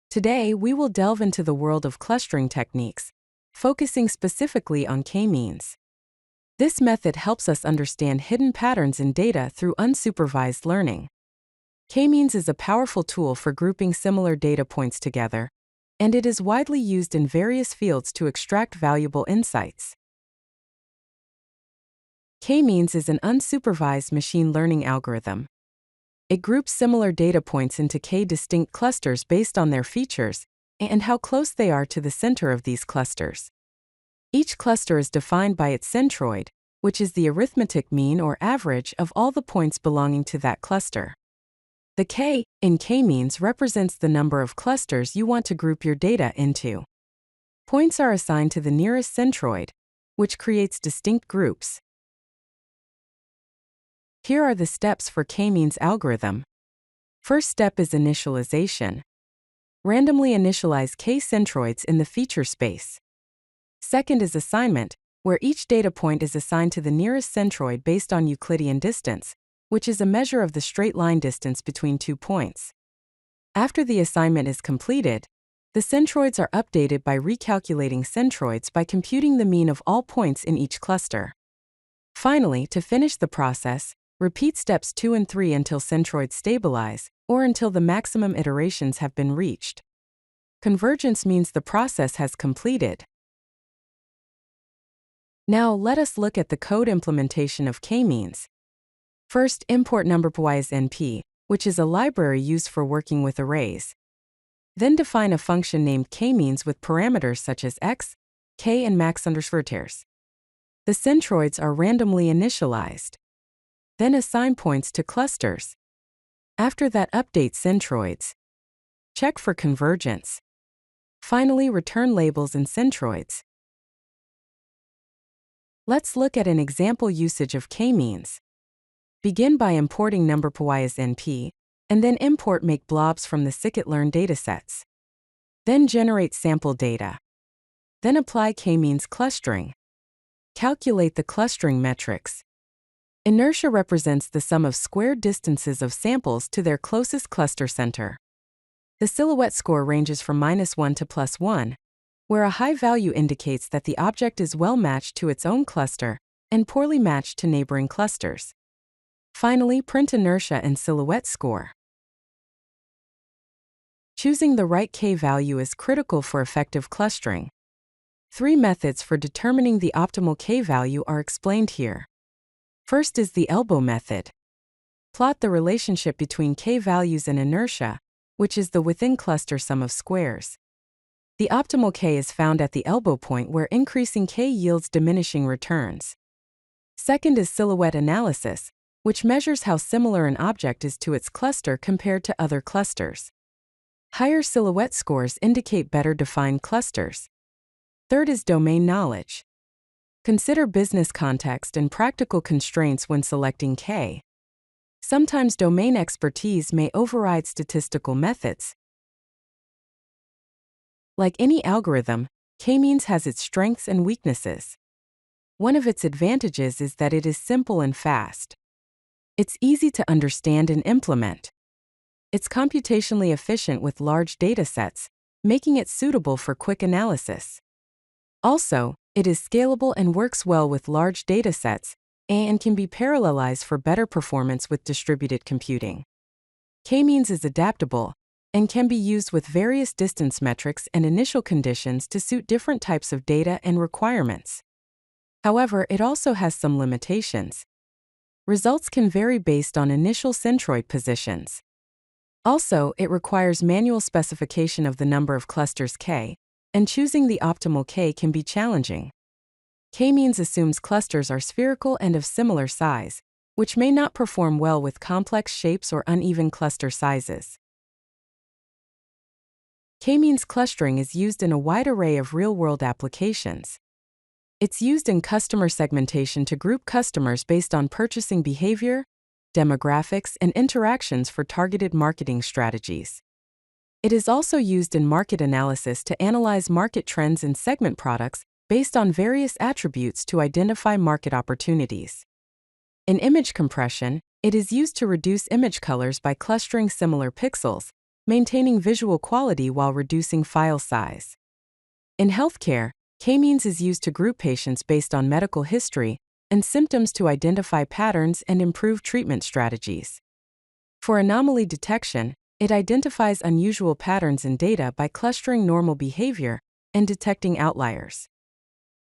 Today, we will delve into the world of clustering techniques, focusing specifically on k-means. This method helps us understand hidden patterns in data through unsupervised learning. K-means is a powerful tool for grouping similar data points together, and it is widely used in various fields to extract valuable insights. K-means is an unsupervised machine learning algorithm. It groups similar data points into k distinct clusters based on their features and how close they are to the center of these clusters. Each cluster is defined by its centroid, which is the arithmetic mean or average of all the points belonging to that cluster. The k in k-means represents the number of clusters you want to group your data into. Points are assigned to the nearest centroid, which creates distinct groups. Here are the steps for k-means algorithm. First step is initialization. Randomly initialize k centroids in the feature space. Second is assignment, where each data point is assigned to the nearest centroid based on Euclidean distance, which is a measure of the straight line distance between 2 points. After the assignment is completed, the centroids are updated by recalculating centroids by computing the mean of all points in each cluster. Finally, to finish the process, repeat steps 2 and 3 until centroids stabilize, or until the maximum iterations have been reached. Convergence means the process has completed. Now let us look at the code implementation of k-means. First, import Unsupervised NP, which is a library used for working with arrays. Then define a function named k-means with parameters such as x, k and max_. The centroids are randomly initialized. Then assign points to clusters. After that, update centroids. Check for convergence. Finally, return labels and centroids. Let's look at an example usage of k-means. Begin by importing Unsupervised NP, and then import make blobs from the scikit-learn datasets. Then generate sample data. Then apply k-means clustering. Calculate the clustering metrics. Inertia represents the sum of squared distances of samples to their closest cluster center. The silhouette score ranges from -1 to +1, where a high value indicates that the object is well matched to its own cluster and poorly matched to neighboring clusters. Finally, print inertia and silhouette score. Choosing the right k value is critical for effective clustering. 3 methods for determining the optimal k value are explained here. First is the elbow method. Plot the relationship between k values and inertia, which is the within-cluster sum of squares. The optimal k is found at the elbow point, where increasing k yields diminishing returns. Second is silhouette analysis, which measures how similar an object is to its cluster compared to other clusters. Higher silhouette scores indicate better defined clusters. Third is domain knowledge. Consider business context and practical constraints when selecting k. Sometimes domain expertise may override statistical methods. Like any algorithm, k-means has its strengths and weaknesses. One of its advantages is that it is simple and fast. It's easy to understand and implement. It's computationally efficient with large datasets, making it suitable for quick analysis. Also, it is scalable and works well with large datasets, and can be parallelized for better performance with distributed computing. K-means is adaptable and can be used with various distance metrics and initial conditions to suit different types of data and requirements. However, it also has some limitations. Results can vary based on initial centroid positions. Also, it requires manual specification of the number of clusters k, and choosing the optimal k can be challenging. K-means assumes clusters are spherical and of similar size, which may not perform well with complex shapes or uneven cluster sizes. K-means clustering is used in a wide array of real-world applications. It's used in customer segmentation to group customers based on purchasing behavior, demographics, and interactions for targeted marketing strategies. It is also used in market analysis to analyze market trends and segment products based on various attributes to identify market opportunities. In image compression, it is used to reduce image colors by clustering similar pixels, maintaining visual quality while reducing file size. In healthcare, K-means is used to group patients based on medical history and symptoms to identify patterns and improve treatment strategies. For anomaly detection, it identifies unusual patterns in data by clustering normal behavior and detecting outliers.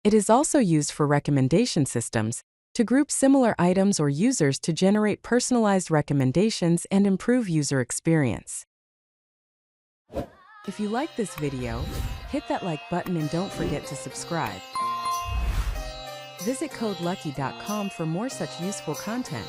It is also used for recommendation systems to group similar items or users to generate personalized recommendations and improve user experience. If you like this video, hit that like button and don't forget to subscribe. Visit codelucky.com for more such useful content.